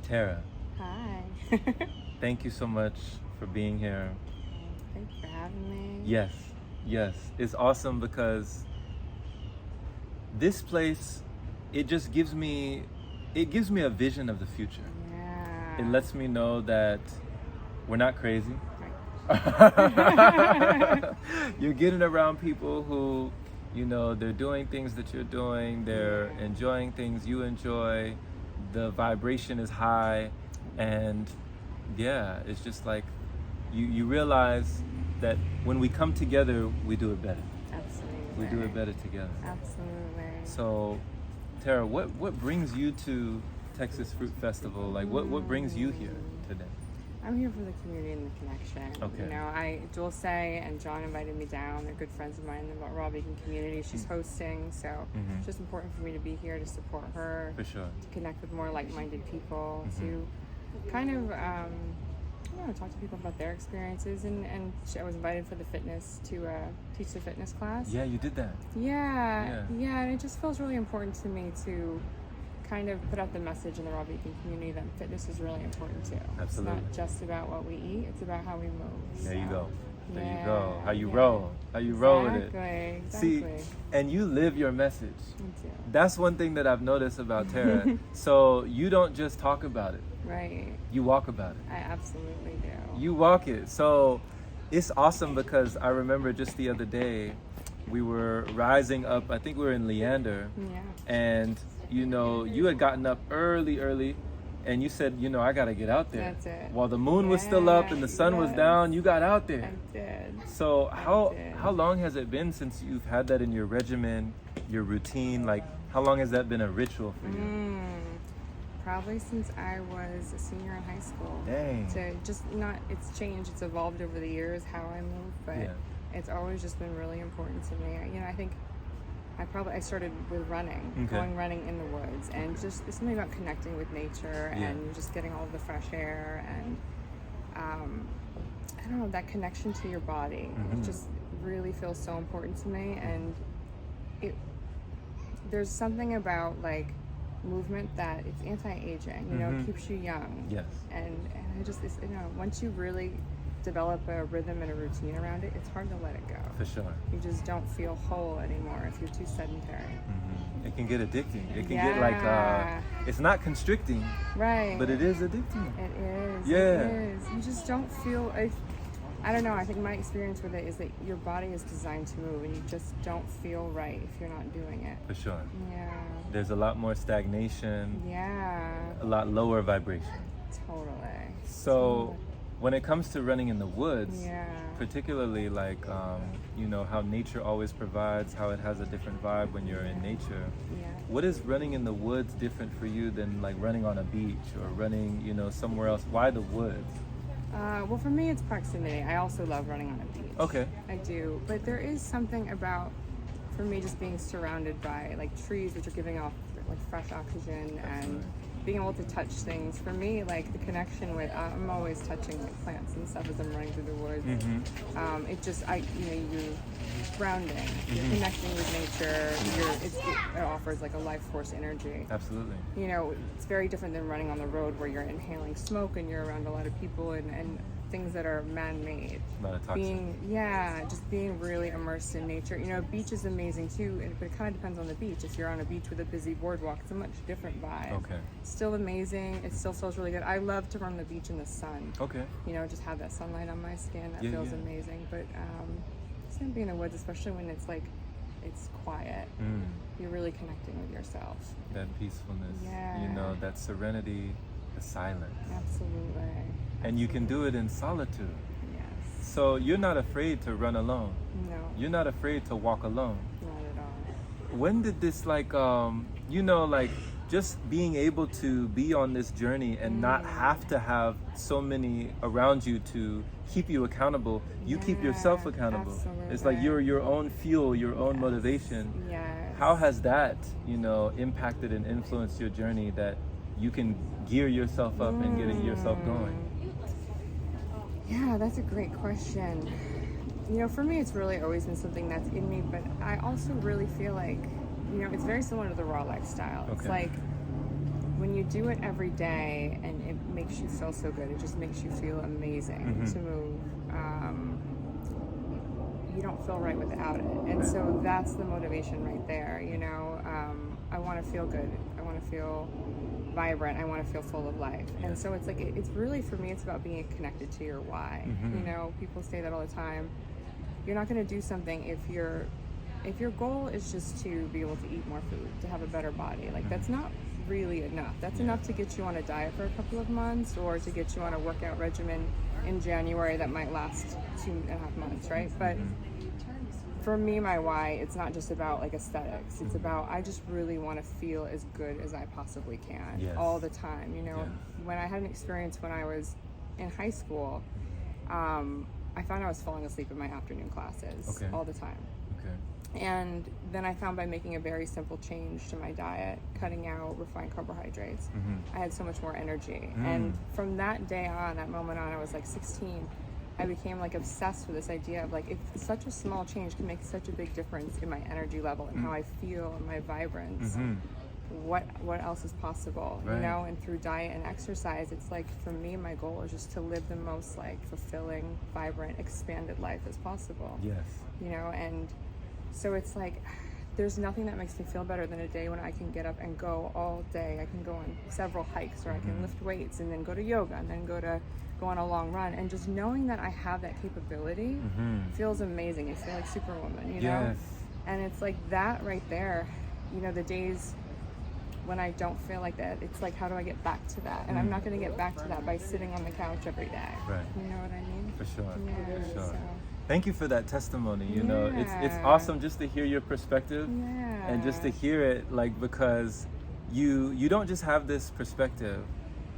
Tara, Hi. thank you so much for being here. Thanks for having me. Yes, yes. It's awesome because this place, it gives me a vision of the future. Yeah. It lets me know that we're not crazy. Right. You're getting around people who, they're doing things that you're doing, they're Yeah. enjoying things you enjoy, the vibration is high, and yeah, it's just like you realize that when we come together, we do it better. Absolutely. We do it better together. Absolutely. So, Tara, what brings you to Texas Fruit Festival? Like, what brings you here today? I'm here for the community and the connection. Okay. You know, Dulce and John invited me down. They're good friends of mine in the raw vegan community. She's hosting, so it's just important for me to be here to support her. For sure. To connect with more like-minded people, to kind of talk to people about their experiences, and I was invited for the fitness to teach the fitness class. Yeah, you did that. Yeah, and it just feels really important to me to kind of put out the message in the raw vegan community that fitness is really important too. Absolutely. It's not just about what we eat, it's about how we move. There you go. There you Yeah, go. How you yeah. roll. How you roll with it. Exactly. See, and you live your message. Me too. That's one thing that I've noticed about Tara. So you don't just talk about it. Right. You walk about it. I absolutely do. You walk it. So it's awesome because I remember just the other day we were rising up. I think we were in Leander. Yeah. And, you had gotten up early. And you said, I got to get out there. That's it. While the moon was still up and the sun was down, you got out there. I did. So did. how long has it been since you've had that in your regimen, your routine? Like, how long has that been a ritual for you? Probably since I was a senior in high school. Dang. It's changed, it's evolved over the years how I move, but it's always just been really important to me. I think I started with running, going running in the woods, and just it's something about connecting with nature and just getting all of the fresh air and I don't know, that connection to your body. It just really feels so important to me, and there's something about like movement that it's anti-aging, it keeps you young. Yes. And once you really develop a rhythm and a routine around it, it's hard to let it go. For sure. You just don't feel whole anymore if you're too sedentary. It can get addicting. It can get like, it's not constricting, right? but it is addicting. It is. Yeah. It is. You just don't feel. I don't know. I think my experience with it is that your body is designed to move, and you just don't feel right if you're not doing it. For sure. Yeah. There's a lot more stagnation. Yeah. A lot lower vibration. Totally. So, when it comes to running in the woods, Yeah. particularly like, how nature always provides, how it has a different vibe when you're in nature. Yeah. What is running in the woods different for you than like running on a beach or running, somewhere else? Why the woods? Well, for me, it's proximity. I also love running on a beach. Okay. I do. But there is something about, for me, just being surrounded by like trees, which are giving off like fresh oxygen, and being able to touch things. For me, like the connection with, I'm always touching like plants and stuff as I'm running through the woods. It just, you're grounding, you're connecting with nature. It offers like a life force energy. Absolutely. It's very different than running on the road where you're inhaling smoke and you're around a lot of people and things that are man-made. A lot of toxins. Just being really immersed in nature. A beach is amazing too, but it kind of depends on the beach. If you're on a beach with a busy boardwalk, it's a much different vibe. Okay. It's still amazing. It still feels really good. I love to run the beach in the sun. Okay. Just have that sunlight on my skin. That feels amazing. But it's gonna be in the woods, especially when it's like it's quiet. You're really connecting with yourself. That peacefulness. Yeah. That serenity, the silence. Absolutely. And you can do it in solitude. Yes. So you're not afraid to run alone. No. You're not afraid to walk alone. Not at all. When did this just being able to be on this journey and not have to have so many around you to keep you accountable, you keep yourself accountable. Absolutely. It's like you're your own fuel, your own motivation. Yes. How has that, impacted and influenced your journey that you can gear yourself up and get yourself going? Yeah, that's a great question. For me, it's really always been something that's in me, but I also really feel like, it's very similar to the raw lifestyle. It's like when you do it every day and it makes you feel so good, it just makes you feel amazing to move. You don't feel right without it, and so that's the motivation right there. I want to feel good. I want to feel vibrant. I want to feel full of life. And so it's like it's really, for me, it's about being connected to your why. People say that all the time. You're not going to do something if your goal is just to be able to eat more food, to have a better body. Like, that's not really enough. That's enough to get you on a diet for a couple of months, or to get you on a workout regimen in January that might last 2.5 months, right? But for me, my why, it's not just about like aesthetics. It's about, I just really want to feel as good as I possibly can all the time. When I had an experience when I was in high school, I found I was falling asleep in my afternoon classes all the time. And then I found by making a very simple change to my diet, cutting out refined carbohydrates, I had so much more energy. And from that day on, that moment on, I was like 16, I became like obsessed with this idea of like, if such a small change can make such a big difference in my energy level and how I feel and my vibrance, what else is possible, And through diet and exercise, it's like, for me, my goal is just to live the most like fulfilling, vibrant, expanded life as possible. And so it's like, there's nothing that makes me feel better than a day when I can get up and go all day. I can go on several hikes, or I can lift weights and then go to yoga and then go on a long run. And just knowing that I have that capability feels amazing. It's like Superwoman, know? And it's like that right there, the days when I don't feel like that, it's like, how do I get back to that? And I'm not going to get back to that by sitting on the couch every day. You know what I mean? For sure. For sure. So. Thank you for that testimony. It's awesome just to hear your perspective and just to hear it, like, because you don't just have this perspective,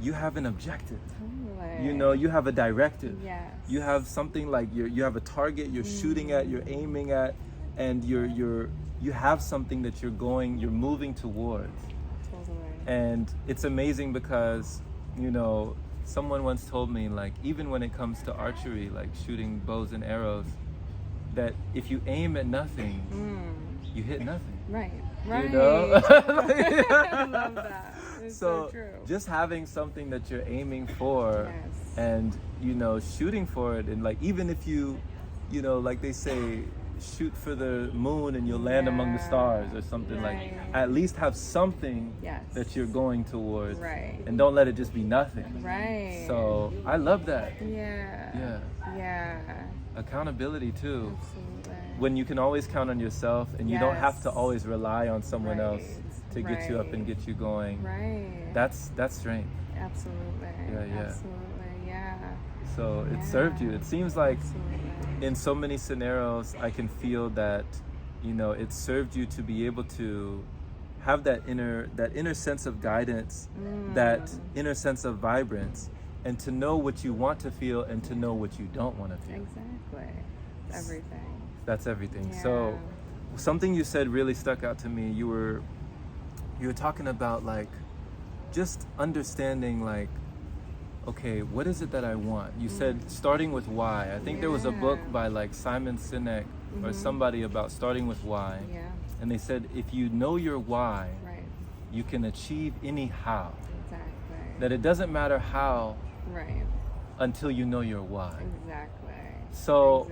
you have an objective. Totally. You have a directive. Yes. You have something like you have a target you're shooting at, you're aiming at, and you have something that you're moving towards. Totally. And it's amazing because, someone once told me, like, even when it comes to archery, like shooting bows and arrows, that if you aim at nothing, you hit nothing. Right. I love that. It's so true. Just having something that you're aiming for, and shooting for it, and like, even if you like they say, shoot for the moon and you'll land among the stars or something, like, at least have something that you're going towards, and don't let it just be nothing. So I love that. Accountability too. Absolutely. When you can always count on yourself, and you don't have to always rely on someone else to get you up and get you going. That's strength. Absolutely. Absolutely. So it served you. It seems like in so many scenarios, I can feel that, it served you to be able to have that inner sense of guidance, that inner sense of vibrance, and to know what you want to feel and to know what you don't want to feel. Exactly. Everything. That's everything. So something you said really stuck out to me. You were talking about, like, just understanding, like, okay, what is it that I want? You said starting with why. I think there was a book by like Simon Sinek or somebody about starting with why. And they said, if you know your why, you can achieve any how. That it doesn't matter how until you know your why. So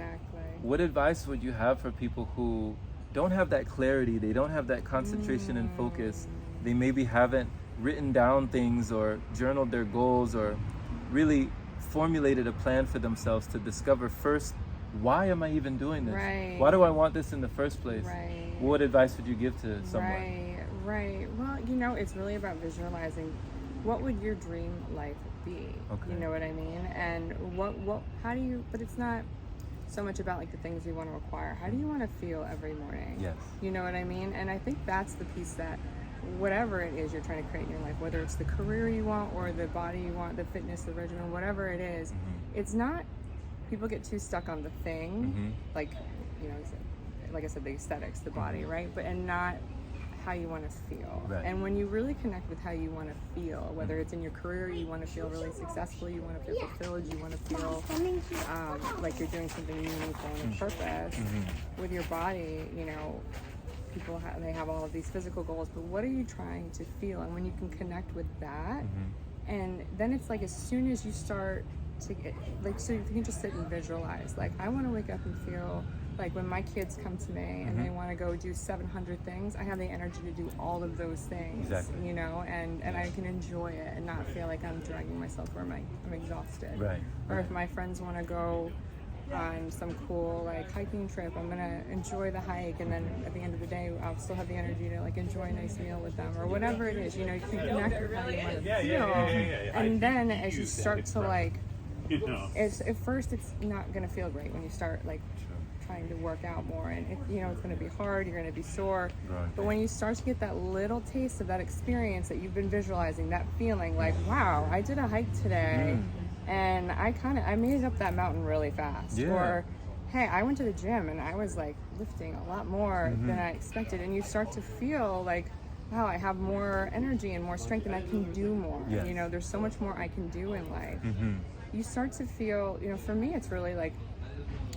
what advice would you have for people who don't have that clarity, they don't have that concentration and focus, they maybe haven't written down things or journaled their goals or really formulated a plan for themselves to discover first, why am I even doing this? Why do I want this in the first place? What advice would you give to someone? Well, it's really about visualizing what would your dream life be. You know what I mean? And how do you, but it's not so much about like the things you want to acquire. How do you want to feel every morning? You know what I mean? And I think that's the piece that, whatever it is you're trying to create in your life, whether it's the career you want or the body you want, the fitness, the regimen, whatever it is, it's not, people get too stuck on the thing, like, like I said, the aesthetics, the body, right? And not how you want to feel. And when you really connect with how you want to feel, whether it's in your career, you want to feel really successful, you want to feel fulfilled, you want to feel like you're doing something meaningful and a purpose with your body, they have all of these physical goals, but what are you trying to feel? And when you can connect with that, and then it's like as soon as you start to get, like, so you can just sit and visualize, like, I want to wake up and feel like when my kids come to me and they want to go do 700 things, I have the energy to do all of those things, you know, and I can enjoy it and not feel like I'm dragging myself or I'm exhausted. Right. Or if my friends want to go on some cool like hiking trip, I'm gonna enjoy the hike, and then at the end of the day I'll still have the energy to like enjoy a nice meal with them or whatever it is, you know. You can connect with how you want to feel, and then as you start to like, at first it's not gonna feel great when you start like trying to work out more, and you know it's going to be hard, you're going to be sore, but when you start to get that little taste of that experience that you've been visualizing, that feeling like, wow, I did a hike today and I made it up that mountain really fast, or hey, I went to the gym and I was like lifting a lot more than I expected, and you start to feel like, wow, I have more energy and more strength and I can do more, you know, there's so much more I can do in life. You start to feel, you know, for me it's really like,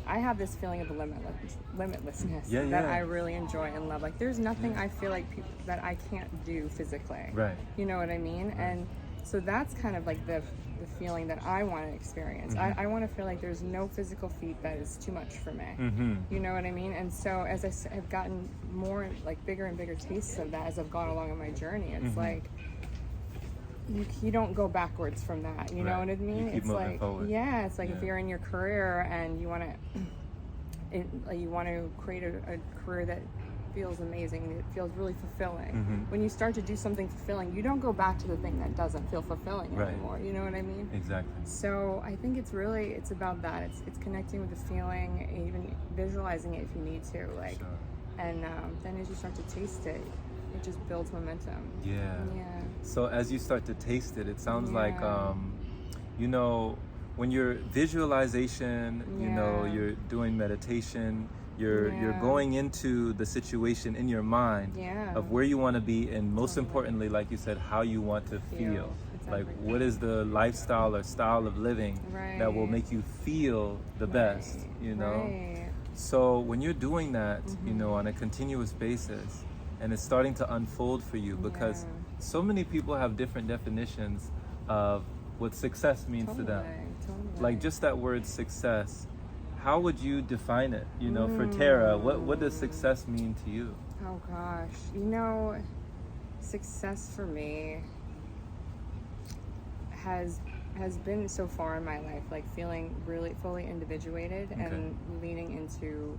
I have this feeling of limitlessness that I really enjoy and love. Like, there's nothing I feel like that I can't do physically. Right. You know what I mean? And so that's kind of like the feeling that I want to experience. I want to feel like there's no physical feat that is too much for me. You know what I mean? And so as I have gotten more, like, bigger and bigger tastes of that as I've gone along on my journey, it's like, you don't go backwards from that, you know what I mean? You keep moving forward. Yeah, it's like if you're in your career and you want to create a career that feels amazing, it feels really fulfilling. When you start to do something fulfilling, you don't go back to the thing that doesn't feel fulfilling anymore. You know what I mean? Exactly. So I think it's about that. It's connecting with the feeling, even visualizing it if you need to, like, and then as you start to taste it, it just builds momentum. Yeah. So as you start to taste it, it sounds like, you know, when you're visualization, you know, you're doing meditation, you're going into the situation in your mind of where you want to be, and most importantly, like you said, how you want to feel. Like, what is the lifestyle or style of living that will make you feel the best, you know? So when you're doing that, you know, on a continuous basis, and it's starting to unfold for you, because so many people have different definitions of what success means to them. Like, just that word success, how would you define it? You know, for Tara, what does success mean to you? Oh gosh, you know, success for me has been so far in my life, like, feeling really fully individuated and leaning into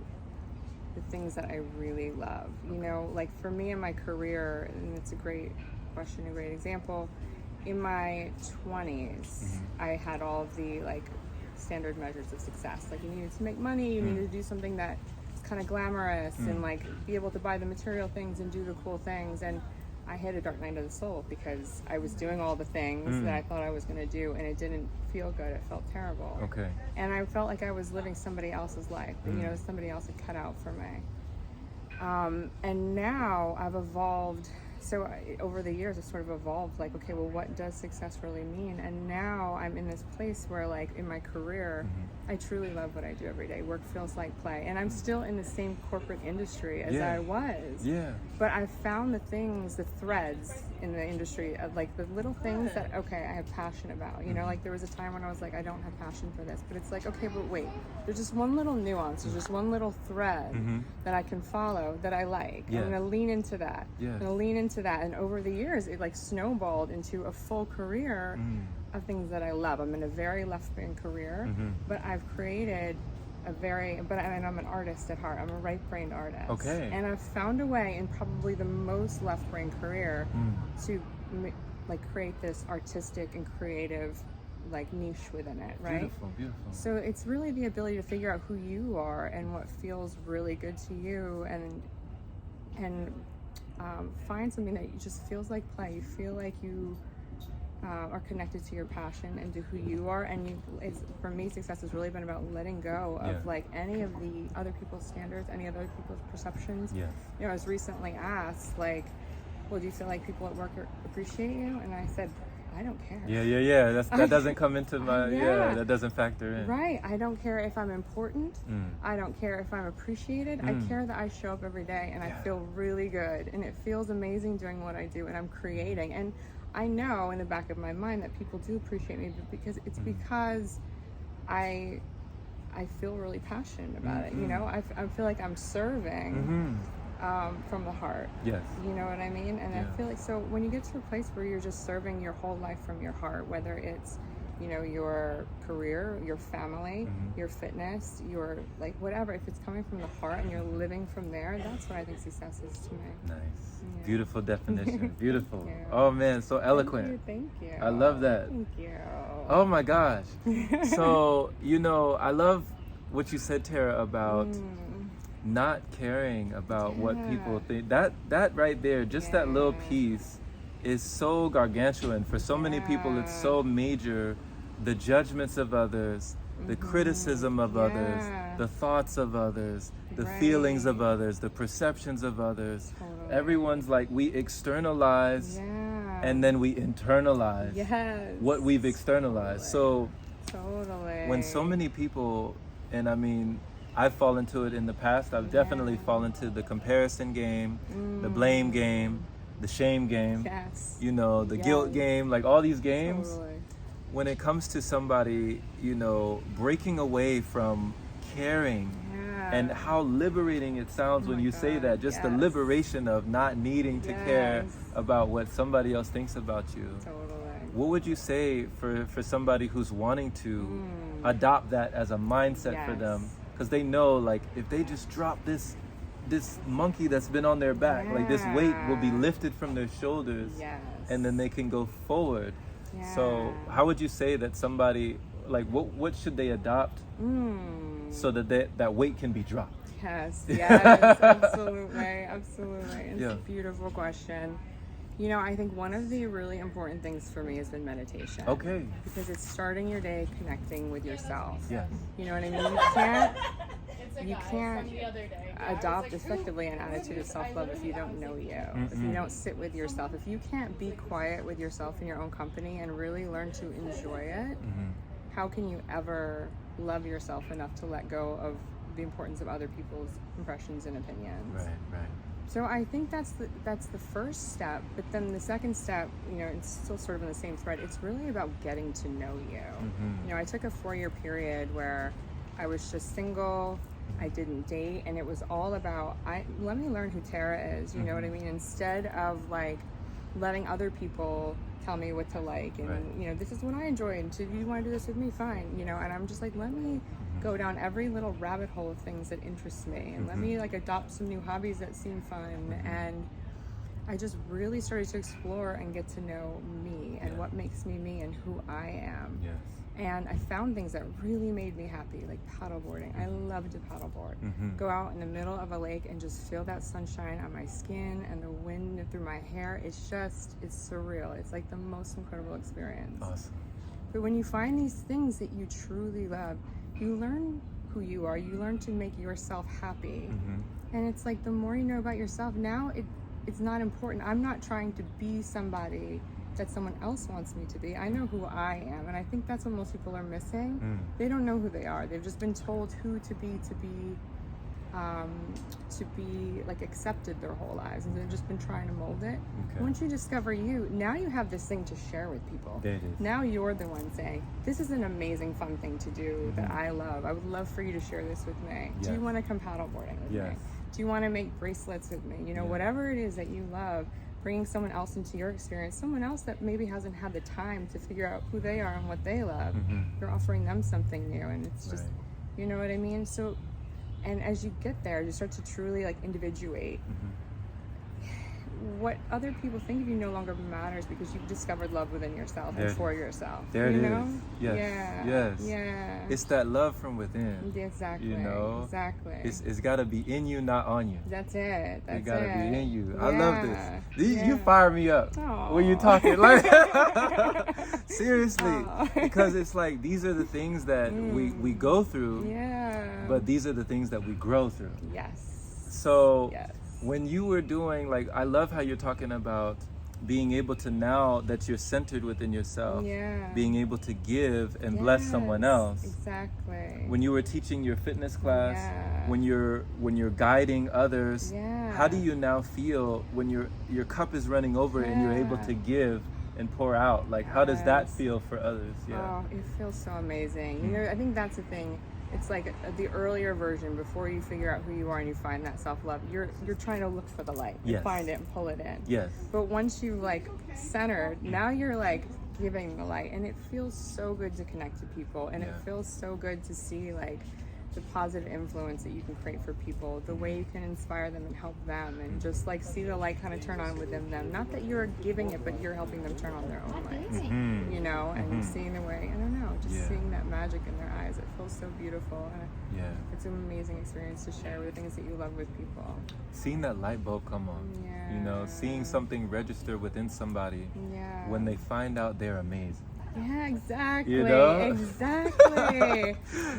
the things that I really love. You know, like, for me in my career, and it's a great question, a great example, in my 20s, I had all of the, like, standard measures of success. Like, you needed to make money, you needed to do something that was kind of glamorous, and, like, be able to buy the material things and do the cool things. And I hit a dark night of the soul because I was doing all the things that I thought I was going to do, and it didn't feel good. It felt terrible. And I felt like I was living somebody else's life, you know, somebody else had cut out for me. And now I've evolved. So over the years, I've sort of evolved, like, okay, well, what does success really mean? And now I'm in this place where, like, in my career, I truly love what I do every day. Work feels like play. And I'm still in the same corporate industry as I was. But I've found the things, the threads in the industry, of, like, the little things that, okay, I have passion about. You know, like, there was a time when I was like, I don't have passion for this. But it's like, okay, but wait, there's just one little nuance. There's just one little thread that I can follow that I like. I'm going to lean into that. I'm going to lean into that. And over the years, it, like, snowballed into a full career of things that I love. I'm in a very left-brain career, but I've created and I'm an artist at heart. I'm a right-brained artist. And I've found a way in probably the most left-brain career to, like, create this artistic and creative, like, niche within it, right? Beautiful. So it's really the ability to figure out who you are and what feels really good to you, and find something that just feels like play. You feel like you are connected to your passion and to who you are, and for me, success has really been about letting go of like any of the other people's standards, any other people's perceptions. You know, I was recently asked, like, well, do you feel like people at work appreciate you? And I said, I don't care. Yeah. That doesn't come into my, Yeah. that doesn't factor in. Right. I don't care if I'm important. I don't care if I'm appreciated. I care that I show up every day and I feel really good. And it feels amazing doing what I do and I'm creating. And I know in the back of my mind that people do appreciate me because it's because I feel really passionate about it. You know, I feel like I'm serving from the heart. Yes. You know what I mean? And I feel like, so when you get to a place where you're just serving your whole life from your heart, whether it's, you know, your career, your family, your fitness, your like whatever, if it's coming from the heart and you're living from there, that's what I think success is to me. Nice. Yeah. Beautiful definition. Beautiful. Yeah. Oh man, so eloquent. Thank you. I love that. Thank you. Oh my gosh. So, you know, I love what you said, Tara, about not caring about what people think. That right there, just that little piece is so gargantuan. For so many people, it's so major. The judgments of others, the criticism of others, the thoughts of others, the feelings of others, the perceptions of others. Totally. Everyone's like, we externalize and then we internalize what we've externalized. So when so many people, and I mean, I've fallen into it in the past. I've definitely fallen into the comparison game, the blame game, the shame game, you know, the guilt game, like all these games. When it comes to somebody, you know, breaking away from caring and how liberating it sounds when you say that, just the liberation of not needing to care about what somebody else thinks about you. What would you say for somebody who's wanting to adopt that as a mindset for them? Because they know, like, if they just drop this monkey that's been on their back, like this weight will be lifted from their shoulders, and then they can go forward. So how would you say that somebody, like, what should they adopt so that that weight can be dropped? Yes, absolutely. It's a beautiful question. You know, I think one of the really important things for me has been meditation. Okay. Because it's starting your day connecting with yourself. Yes. You know what I mean? You can't adopt effectively an attitude of self-love if you don't know you, if you don't sit with yourself, if you can't be quiet with yourself in your own company and really learn to enjoy it, how can you ever love yourself enough to let go of the importance of other people's impressions and opinions? Right. So I think that's the first step, but then the second step, you know, it's still sort of in the same thread. It's really about getting to know you. You know, I took a 4-year period where I was just single. I didn't date, and it was all about let me learn who Tara is. You know what I mean? Instead of like letting other people tell me what to like, and you know, this is what I enjoy, and so you want to do this with me, fine. You know, and I'm just like, let me go down every little rabbit hole of things that interest me, and let me like adopt some new hobbies that seem fun. And I just really started to explore and get to know me and what makes me me and who I am. And I found things that really made me happy, like paddleboarding. I love to paddleboard. Go out in the middle of a lake and just feel that sunshine on my skin and the wind through my hair. It's surreal. It's like the most incredible experience. Awesome. But when you find these things that you truly love, you learn who you are. You learn to make yourself happy. And it's like the more you know about yourself, now it's not important. I'm not trying to be somebody that someone else wants me to be. I know who I am, and I think that's what most people are missing. They don't know who they are. They've just been told who to be like accepted their whole lives, and they've just been trying to mold it. Once you discover you, now you have this thing to share with people. Now you're the one saying, this is an amazing fun thing to do that I love. I would love for you to share this with me. Do you want to come paddleboarding with me? Do you want to make bracelets with me? You know, whatever it is that you love, bringing someone else into your experience, someone else that maybe hasn't had the time to figure out who they are and what they love. You're offering them something new, and it's just, you know what I mean? So, and as you get there, you start to truly like individuate. What other people think of you no longer matters because you've discovered love within yourself and for yourself. There it know? is. Yes. It's that love from within. Exactly. You know? Exactly. It's got to be in you, not on you. That's it. It got to be in you. I love this. You fire me up when you're talking. Like, seriously. Because it's like, these are the things that we go through. But these are the things that we grow through. So when you were doing, like, I love how you're talking about being able to, now that you're centered within yourself, Yeah. being able to give and bless someone else. Exactly. When you were teaching your fitness class, Yeah. when you're guiding others, Yeah. how do you now feel when your cup is running over and you're able to give and pour out? Like, how does that feel for others? Yeah. Oh, it feels so amazing. You know, I think that's the thing. It's like the earlier version, before you figure out who you are and you find that self-love, you're trying to look for the light. You Yes. find it and pull it in. Yes. But once you like centered, now you're like giving the light, and it feels so good to connect to people, and it feels so good to see like the positive influence that you can create for people, the way you can inspire them and help them, and just like see the light kind of turn on within them. Not that you're giving it, but you're helping them turn on their own light. You know, and seeing the way, I don't know, just seeing that magic in their eyes. It feels so beautiful. And it's an amazing experience to share with the things that you love with people. Seeing that light bulb come on, you know, seeing something register within somebody when they find out they're amazing. Yeah, exactly. You know? Exactly.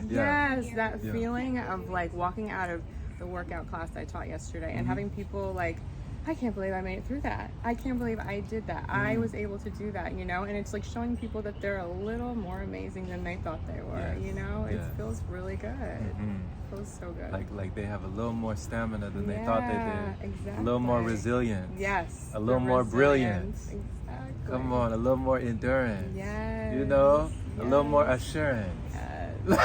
Yes, that feeling of like walking out of the workout class I taught yesterday and having people like, I can't believe I made it through that. I can't believe I did that. I was able to do that, you know? And it's like showing people that they're a little more amazing than they thought they were, you know? It feels really good. It feels so good. Like they have a little more stamina than they thought they did. Exactly. A little more resilience. Yes. A little more brilliance. Exactly. Come on, a little more endurance. Yes. You know? A little more assurance. Love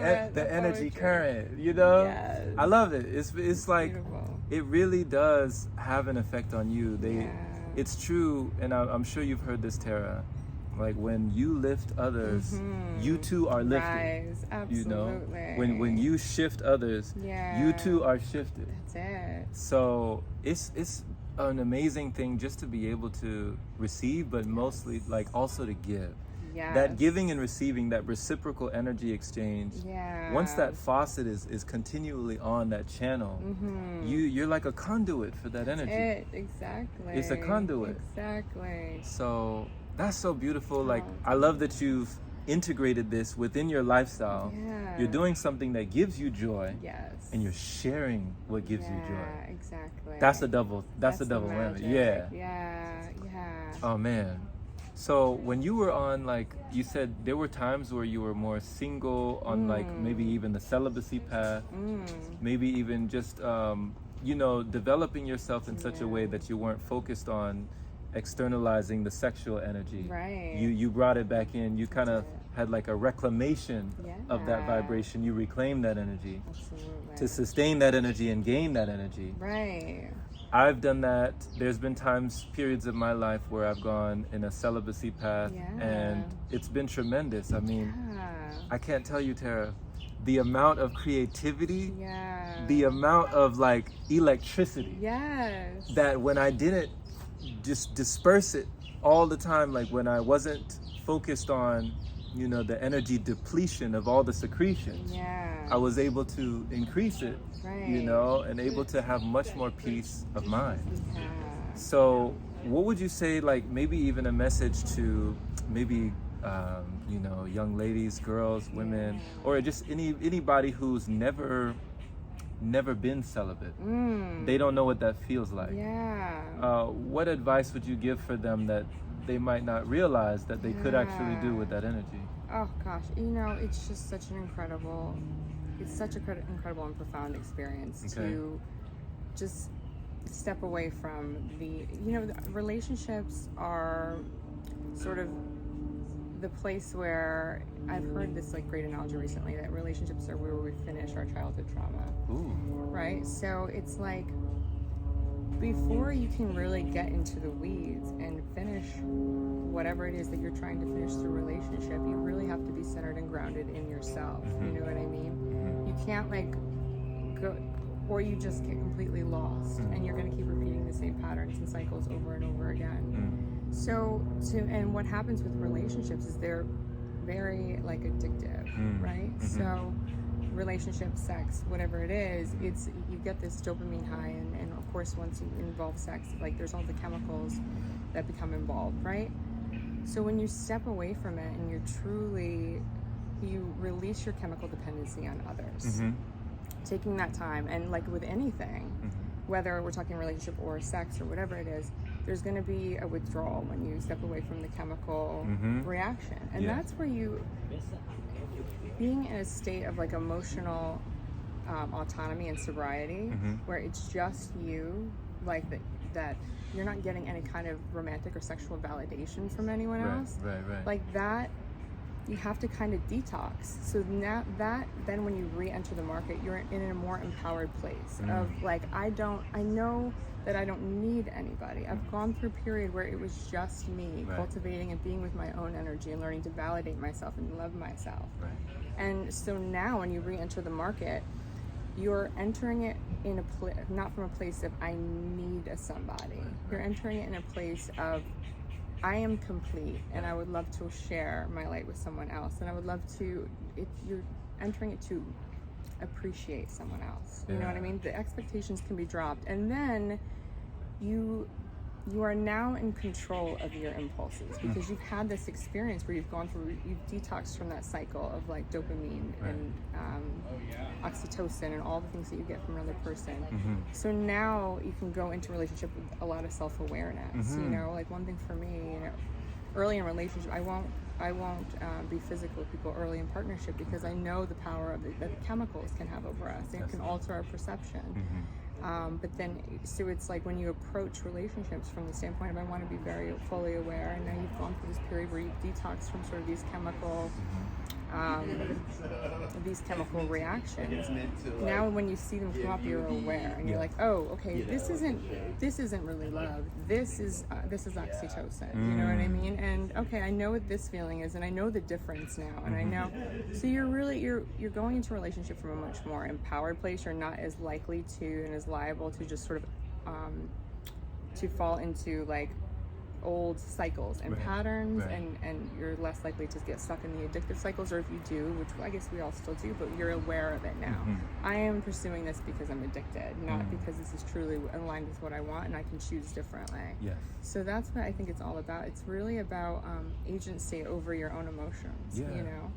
it. The energy current, you know? Yes. I love it. It's like, beautiful. it really does have an effect on you. It's true, and I'm sure you've heard this, Tara. Like when you lift others, you too are lifted. Rise. Absolutely. You know, when you shift others, you too are shifted. That's it. So it's an amazing thing just to be able to receive, but mostly like also to give. Yes. That giving and receiving, that reciprocal energy exchange. Once that faucet is continually on that channel, you're like a conduit for that energy. Exactly. It's a conduit. Exactly. So that's so beautiful. Like, I love that you've integrated this within your lifestyle. You're doing something that gives you joy. Yes. And you're sharing what gives you joy. Exactly. That's a double whammy. Yeah. Oh man. So when you were on, like you said, there were times where you were more single on like maybe even the celibacy path, maybe even just you know, developing yourself in such a way that you weren't focused on externalizing the sexual energy. Right. You brought it back in. You kind of had like a reclamation of that vibration. You reclaimed that energy. Absolutely. To sustain that energy and gain that energy. Right. I've done that. There's been periods of my life where I've gone in a celibacy path, and it's been tremendous. I mean, I can't tell you, Tara, the amount of creativity, the amount of like electricity that when I didn't just disperse it all the time, like when I wasn't focused on, you know, the energy depletion of all the secretions, I was able to increase it, you know, and able to have much more peace of mind. So what would you say, like maybe even a message to maybe, you know, young ladies, girls, women, or just anybody who's never been celibate? They don't know what that feels like. What advice would you give for them that they might not realize that they could actually do with that energy? Oh gosh, you know, it's just such an incredible and profound experience to just step away from the relationships are sort of the place where I've heard this like great analogy recently that relationships are where we finish our childhood trauma. Right? So it's like before you can really get into the weeds and finish whatever it is that you're trying to finish through relationship, you really have to be centered and grounded in yourself. You know what I mean? You can't like go, or you just get completely lost and you're going to keep repeating the same patterns and cycles over and over again. And what happens with relationships is they're very like addictive, right? So relationship, sex, whatever it is, it's you get this dopamine high, and of course once you involve sex, like there's all the chemicals that become involved, right? So when you step away from it and you release your chemical dependency on others, taking that time, and like with anything, whether we're talking relationship or sex or whatever it is, there's going to be a withdrawal when you step away from the chemical reaction. And that's where being in a state of like emotional autonomy and sobriety, where it's just you, like that you're not getting any kind of romantic or sexual validation from anyone else. Right. Like that, you have to kind of detox. So now then when you re-enter the market, you're in a more empowered place of like, I know that I don't need anybody. I've gone through a period where it was just me cultivating and being with my own energy and learning to validate myself and love myself. And so now when you re-enter the market, you're entering it in not from a place of I need a somebody. You're entering it in a place of I am complete and I would love to share my light with someone else, and I would love to, you're entering it to appreciate someone else. You know what I mean? The expectations can be dropped, and then you are now in control of your impulses because you've had this experience where you've detoxed from that cycle of like dopamine and oxytocin and all the things that you get from another person. So now you can go into a relationship with a lot of self-awareness. You know, like one thing for me, you know, early in relationship, I won't be physical with people early in partnership because I know the power of that the chemicals can have over us. It can alter our perception. But then, so it's like when you approach relationships from the standpoint of I want to be very fully aware, and now you've gone through this period where you've detoxed from sort of these chemical reactions. Now when you see them come up, you're aware, and you're like, oh, okay, this isn't really love. This is oxytocin. You know what I mean? And okay, I know what this feeling is, and I know the difference now, and I know. So you're going into a relationship from a much more empowered place. You're not as likely to and as liable to just sort of to fall into like old cycles and patterns, and you're less likely to get stuck in the addictive cycles, or if you do, which I guess we all still do, but you're aware of it now. I am pursuing this because I'm addicted, not because this is truly aligned with what I want and I can choose differently. So that's what I think it's all about. It's really about agency over your own emotions, you know?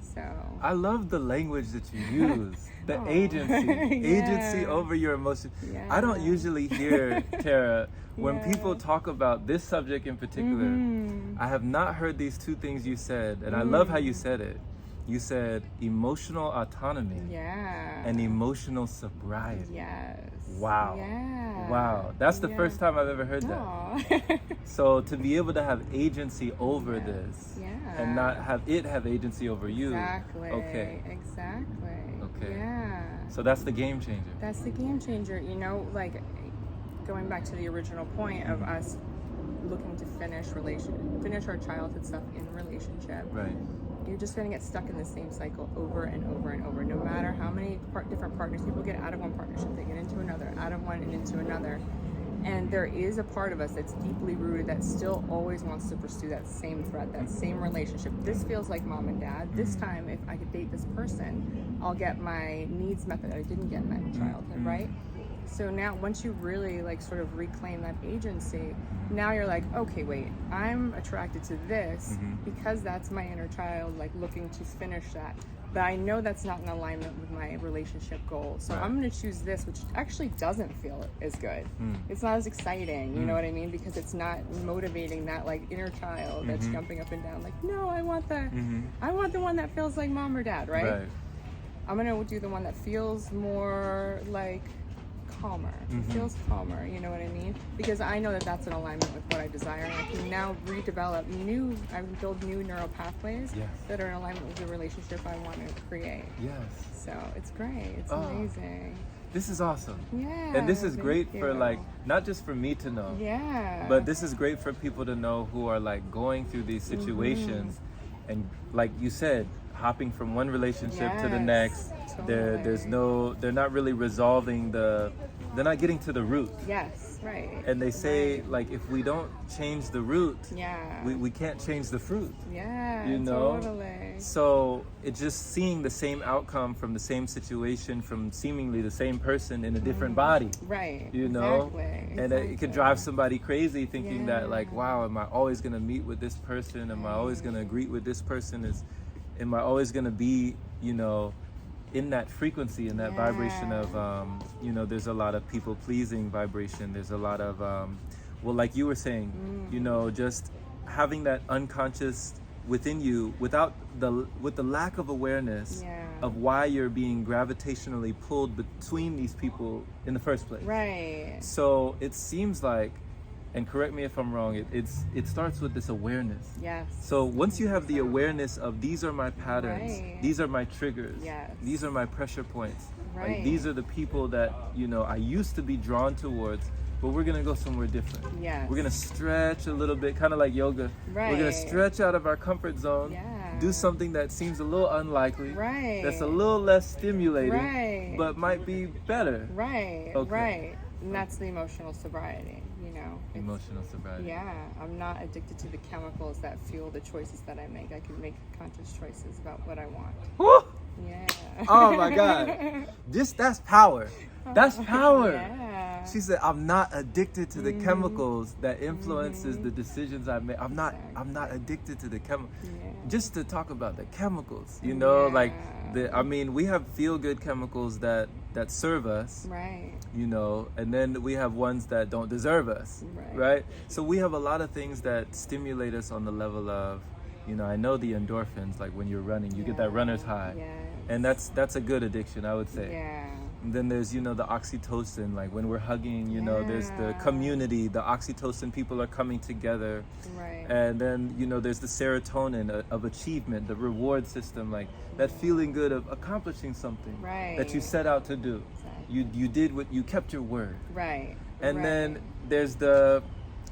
So I love the language that you use. The agency over your emotions. I don't usually hear, Tara, when people talk about this subject in particular, I have not heard these two things you said, and I love how you said it. You said emotional autonomy and emotional sobriety. Wow. Wow. That's the first time I've ever heard that. So to be able to have agency over this and not have it have agency over you. Exactly. Okay. Yeah. So that's the game changer. That's the game changer. You know, like going back to the original point of us looking to finish our childhood stuff in relationship. You're just going to get stuck in the same cycle over and over and over. No matter how many different partners people get out of one partnership, they get into another, out of one and into another. And there is a part of us that's deeply rooted that still always wants to pursue that same thread, that same relationship. This feels like mom and dad. This time, if I could date this person, I'll get my needs met that I didn't get in my childhood, right? So now, once you really like sort of reclaim that agency, now you're like, okay, wait, I'm attracted to this because that's my inner child, like looking to finish that. But I know that's not in alignment with my relationship goals. So I'm going to choose this, which actually doesn't feel as good. It's not as exciting, you know what I mean? Because it's not motivating that like inner child that's jumping up and down. Like, no, I want the one that feels like mom or dad, right? I'm going to do the one that feels more like calmer. It feels calmer, you know what I mean? Because I know that that's in alignment with what I desire, and I can now build new neural pathways that are in alignment with the relationship I want to create. So it's great. It's amazing. This is awesome. Yeah. And this is great for like, not just for me to know. But this is great for people to know who are like going through these situations and like you said, hopping from one relationship to the next. They're not really resolving they're not getting to the root. And they say like if we don't change the root, we can't change the fruit. You know? So it's just seeing the same outcome from the same situation from seemingly the same person in a different body. You know? And it could drive somebody crazy thinking that like, wow, am I always gonna meet with this person? Am I always gonna agree with this person? Am I always gonna be, you know, in that frequency, in that vibration of, you know, there's a lot of people pleasing vibration. There's a lot of, well, like you were saying, you know, just having that unconscious within you with the lack of awareness of why you're being gravitationally pulled between these people in the first place. Right. So it seems like, and correct me if I'm wrong, it starts with this awareness. Yes. So once you have the awareness of these are my patterns, these are my triggers, these are my pressure points, like these are the people that, you know, I used to be drawn towards, but we're gonna go somewhere different. Yes. We're gonna stretch a little bit, kind of like yoga. Right. We're gonna stretch out of our comfort zone, do something that seems a little unlikely, that's a little less stimulating, but might be better. Right. Right. And that's the emotional sobriety, you know. Emotional sobriety. Yeah, I'm not addicted to the chemicals that fuel the choices that I make. I can make conscious choices about what I want. Woo! Yeah. Oh my God. That's power. That's power. Yeah. She said, I'm not addicted to the chemicals that influences the decisions I make. I'm not addicted to the chemicals. Just to talk about the chemicals, you know, like I mean, we have feel-good chemicals that serve us, you know, and then we have ones that don't deserve us, right? So we have a lot of things that stimulate us on the level of, you know, I know the endorphins, like when you're running, you get that runner's high, and that's a good addiction, I would say. And then there's, you know, the oxytocin, like when we're hugging, you know, there's the community, the oxytocin, people are coming together. And then, you know, there's the serotonin of achievement, the reward system, like that feeling good of accomplishing something that you set out to do. You did what you kept your word. And then there's the,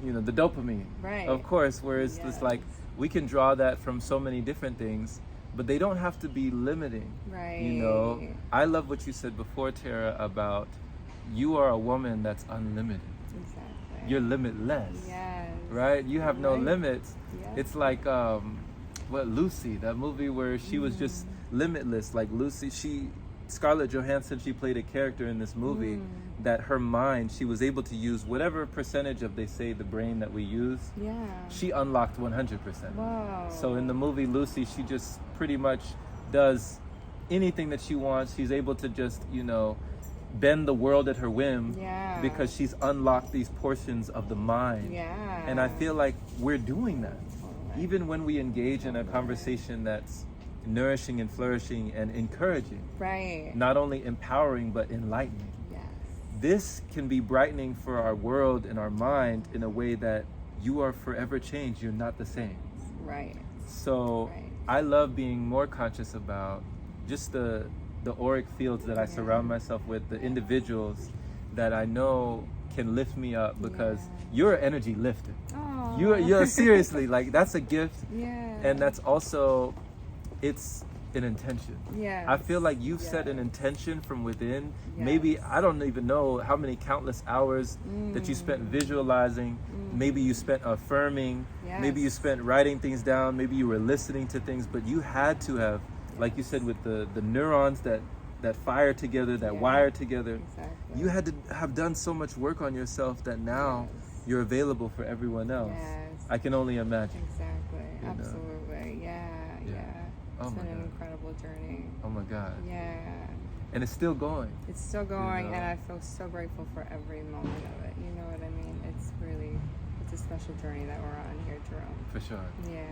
you know, the dopamine, of course, where it's like we can draw that from so many different things, but they don't have to be limiting. You know, I love what you said before, Tara, about you are a woman that's unlimited. You're limitless. Right? You have no limits. It's like Lucy, that movie where she was just limitless. Like Lucy, Scarlett Johansson, she played a character in this movie that her mind, she was able to use whatever percentage of, they say, the brain that we use. She unlocked 100%. So in the movie Lucy, she just pretty much does anything that she wants. She's able to just, you know, bend the world at her whim because she's unlocked these portions of the mind. And I feel like we're doing that. Even when we engage in a conversation that's nourishing and flourishing and encouraging, not only empowering but enlightening. This can be brightening for our world and our mind in a way that you are forever changed. You're not the same. So I love being more conscious about just the auric fields that I surround myself with, the individuals that I know can lift me up, because you're an energy lifter. You're seriously, like, that's a gift. And that's also, it's an intention. I feel like you've set an intention from within. Maybe, I don't even know how many countless hours that you spent visualizing. Maybe you spent affirming. Maybe you spent writing things down. Maybe you were listening to things, but you had to have, like you said, with the neurons that fire together, that wire together. You had to have done so much work on yourself that now you're available for everyone else. I can only imagine. Absolutely. It's been an incredible journey. Oh my God. And it's still going. It's still going, you know? And I feel so grateful for every moment of it. You know what I mean? It's a special journey that we're on here, Jerome. For sure. Yeah.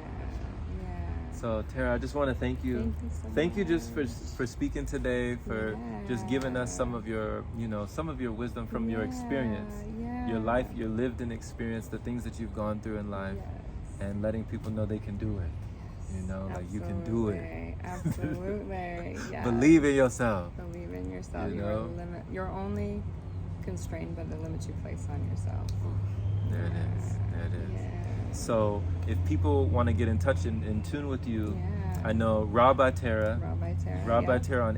So Tara, I just want to thank you. Thank you just for speaking today, for just giving us some of your, you know, some of your wisdom from your experience, your life, your lived in experience, the things that you've gone through in life, and letting people know they can do it. You know, like you can do it. Absolutely. Believe in yourself. Believe in yourself. You know? You're only constrained by the limits you place on yourself. There it is. So if people want to get in touch and in tune with you, I know Raw by Tara on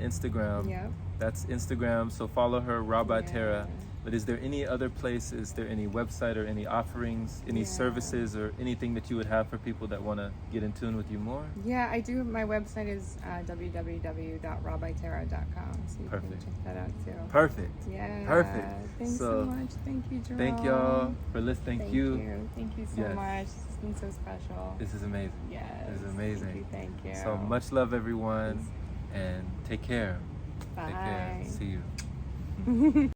Instagram. That's Instagram. So follow her, Raw by Tara. But is there any other place? Is there any website or any offerings, any services or anything that you would have for people that want to get in tune with you more? I do. My website is www.rawbytara.com. So you can check that out too. Perfect. Thanks so much. Thank you, Jerome. Thank y'all for listening. Thank you so much. This has been so special. This is amazing. This is amazing. Thank you. So much love, everyone, and take care. Take care. Bye. See you.